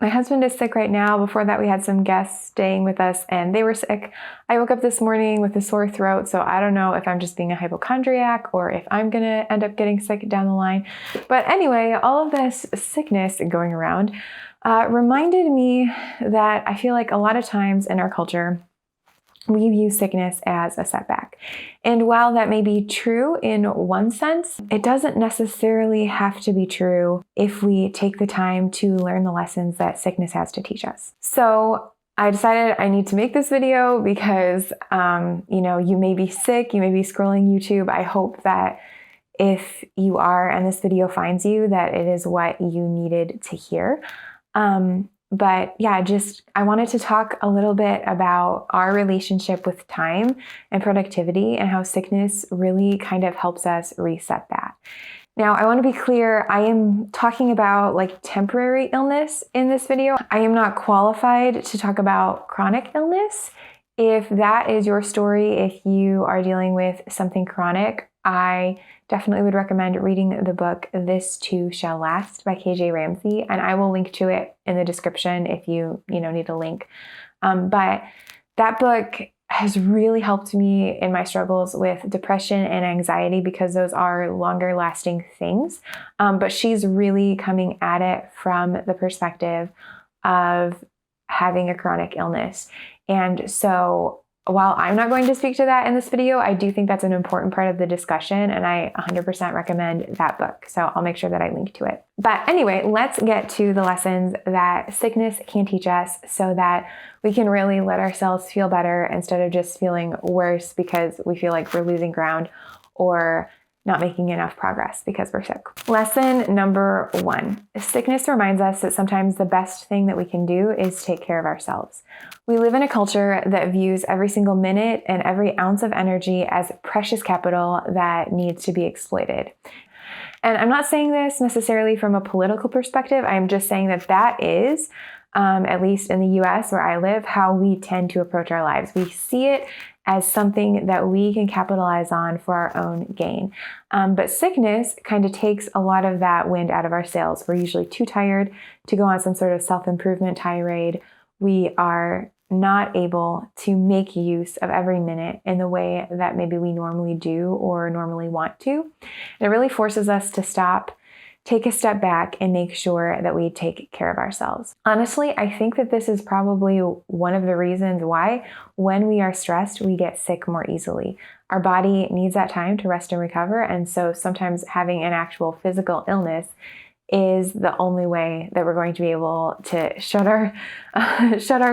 My husband is sick right now. Before that, we had some guests staying with us and they were sick. I woke up this morning with a sore throat, so I don't know if I'm just being a hypochondriac or if I'm gonna end up getting sick down the line. But anyway, all of this sickness going around reminded me that I feel like a lot of times in our culture, we view sickness as a setback. And while that may be true in one sense, it doesn't necessarily have to be true if we take the time to learn the lessons that sickness has to teach us. So I decided I need to make this video because, you may be sick, you may be scrolling YouTube. I hope that if you are and this video finds you, that it is what you needed to hear. But yeah, I wanted to talk a little bit about our relationship with time and productivity and how sickness really kind of helps us reset that. Now, I want to be clear, I am talking about like temporary illness in this video. I am not qualified to talk about chronic illness. If that is your story, if you are dealing with something chronic, I definitely would recommend reading the book This Too Shall Last by KJ Ramsey, and I will link to it in the description if you need a link. But that book has really helped me in my struggles with depression and anxiety because those are longer lasting things. But she's really coming at it from the perspective of having a chronic illness. And so while I'm not going to speak to that in this video, I do think that's an important part of the discussion, and I 100% recommend that book. So I'll make sure that I link to it. But anyway, let's get to the lessons that sickness can teach us so that we can really let ourselves feel better instead of just feeling worse because we feel like we're losing ground or not making enough progress because we're sick. Lesson number 1. Sickness reminds us that sometimes the best thing that we can do is take care of ourselves. We live in a culture that views every single minute and every ounce of energy as precious capital that needs to be exploited. And I'm not saying this necessarily from a political perspective. I'm just saying that is, at least in the US where I live, how we tend to approach our lives. We see it as something that we can capitalize on for our own gain. But sickness kind of takes a lot of that wind out of our sails. We're usually too tired to go on some sort of self-improvement tirade. We are not able to make use of every minute in the way that maybe we normally do or normally want to. And it really forces us to stop, take a step back, and make sure that we take care of ourselves. Honestly, I think that this is probably one of the reasons why when we are stressed, we get sick more easily. Our body needs that time to rest and recover, and so sometimes having an actual physical illness is the only way that we're going to be able to shut our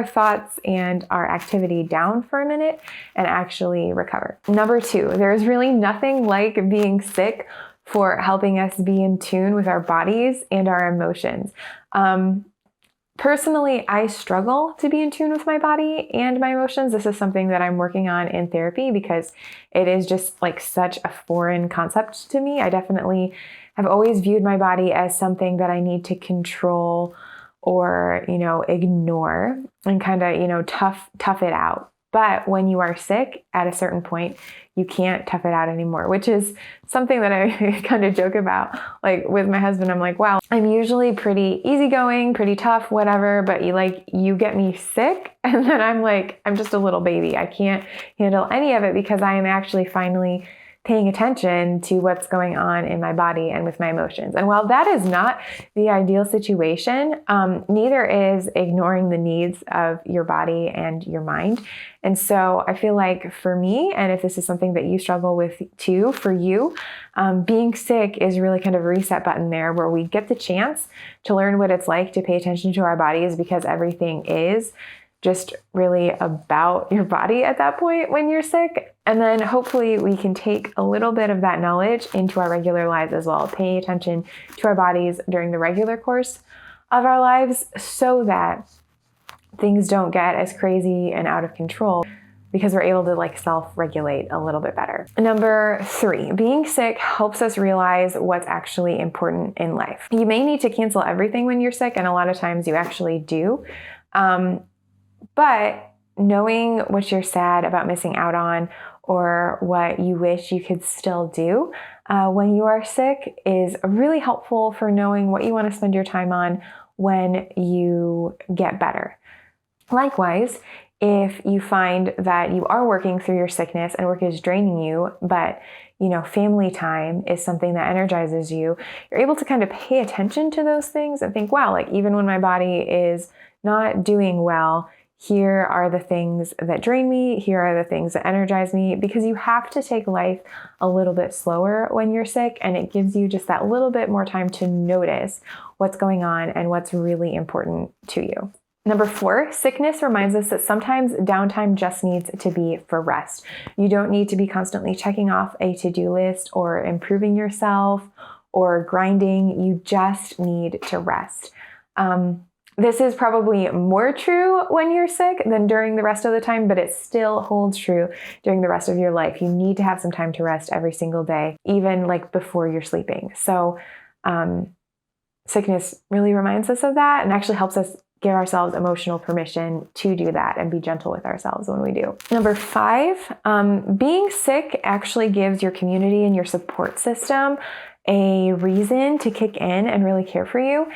thoughts and our activity down for a minute and actually recover. Number 2, there's really nothing like being sick for helping us be in tune with our bodies and our emotions. Personally, I struggle to be in tune with my body and my emotions. This is something that I'm working on in therapy because it is just like such a foreign concept to me. I definitely have always viewed my body as something that I need to control or, ignore and kind of, tough it out. But when you are sick at a certain point, you can't tough it out anymore, which is something that I kind of joke about. Like with my husband, I'm like, wow, I'm usually pretty easygoing, pretty tough, whatever. But you get me sick. And then I'm just a little baby. I can't handle any of it because I am actually finally paying attention to what's going on in my body and with my emotions. And while that is not the ideal situation, neither is ignoring the needs of your body and your mind. And so I feel like for me, and if this is something that you struggle with too, for you, being sick is really kind of a reset button there where we get the chance to learn what it's like to pay attention to our bodies because everything is just really about your body at that point when you're sick. And then hopefully we can take a little bit of that knowledge into our regular lives as well, paying attention to our bodies during the regular course of our lives so that things don't get as crazy and out of control because we're able to self-regulate a little bit better. Number 3, being sick helps us realize what's actually important in life. You may need to cancel everything when you're sick, and a lot of times you actually do. But knowing what you're sad about missing out on or what you wish you could still do when you are sick is really helpful for knowing what you want to spend your time on, when you get better. Likewise, if you find that you are working through your sickness and work is draining you, but family time is something that energizes you, you're able to kind of pay attention to those things and think, wow, like even when my body is not doing well, here are the things that drain me, here are the things that energize me, because you have to take life a little bit slower when you're sick, and it gives you just that little bit more time to notice what's going on and what's really important to you. Number 4, sickness reminds us that sometimes downtime just needs to be for rest. You don't need to be constantly checking off a to-do list or improving yourself or grinding. You just need to rest. This is probably more true when you're sick than during the rest of the time, but it still holds true during the rest of your life. You need to have some time to rest every single day, even like before you're sleeping. So sickness really reminds us of that and actually helps us give ourselves emotional permission to do that and be gentle with ourselves when we do. Number 5, being sick actually gives your community and your support system a reason to kick in and really care for you.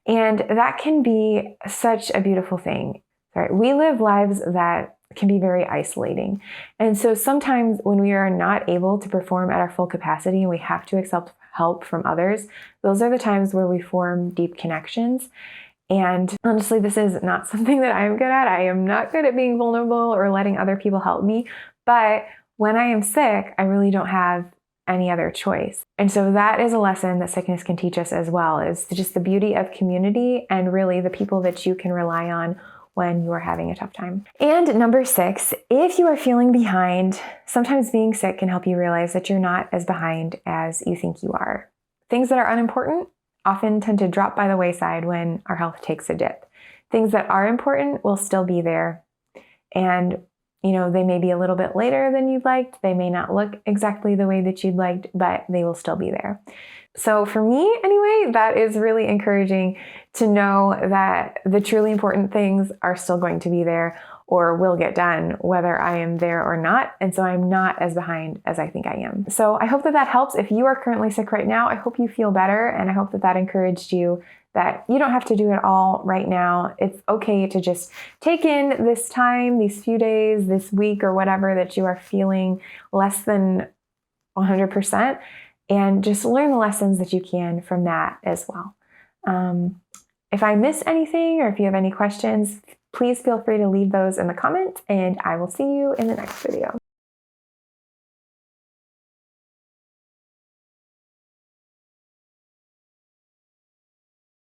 And that can be such a beautiful thing. Right? We live lives that can be very isolating. And so sometimes when we are not able to perform at our full capacity and we have to accept help from others, those are the times where we form deep connections. And honestly, this is not something that I'm good at. I am not good at being vulnerable or letting other people help me. But when I am sick, I really don't have any other choice. And so that is a lesson that sickness can teach us as well, is just the beauty of community and really the people that you can rely on when you are having a tough time. And number 6, if you are feeling behind, sometimes being sick can help you realize that you're not as behind as you think you are. Things that are unimportant often tend to drop by the wayside when our health takes a dip. Things that are important will still be there. And, they may be a little bit later than you'd liked. They may not look exactly the way that you'd liked, but they will still be there. So for me, anyway, that is really encouraging to know that the truly important things are still going to be there or will get done, whether I am there or not. And so I'm not as behind as I think I am. So I hope that that helps. If you are currently sick right now, I hope you feel better. And I hope that that encouraged you that you don't have to do it all right now. It's okay to just take in this time, these few days, this week, or whatever that you are feeling less than 100%, and just learn the lessons that you can from that as well. If I miss anything or if you have any questions, please feel free to leave those in the comments, and I will see you in the next video.